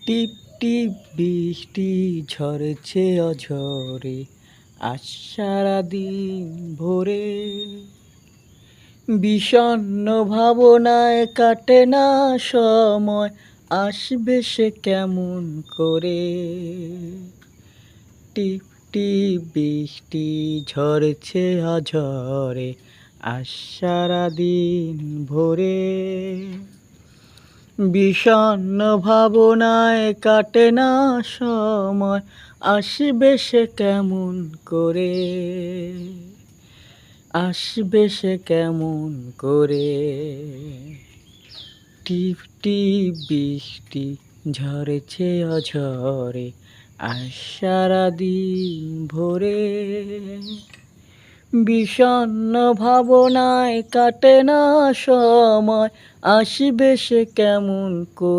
টিপ টিপ বৃষ্টি ঝরছে অঝরে, আজ সারাদিন ভোরে। বিষণ্ণ ভাবনায় কাটে না সময়, আসবে সে কেমন করে। টিপ টিপ বৃষ্টি ঝরছে অঝরে, আজ সারাদিন ভোরে। বিষণ্ণ ভাবনায় কাটে না সময়, আসবে সে কেমন করে। আসবে সে কেমন করে। টিপ টিপ বৃষ্টি ঝরেছে অঝরে, আজ সারাদিন ভোরে। বিষণ্ণ ভাবনায় কাটে না সময়, আসবে সে কেমন করে।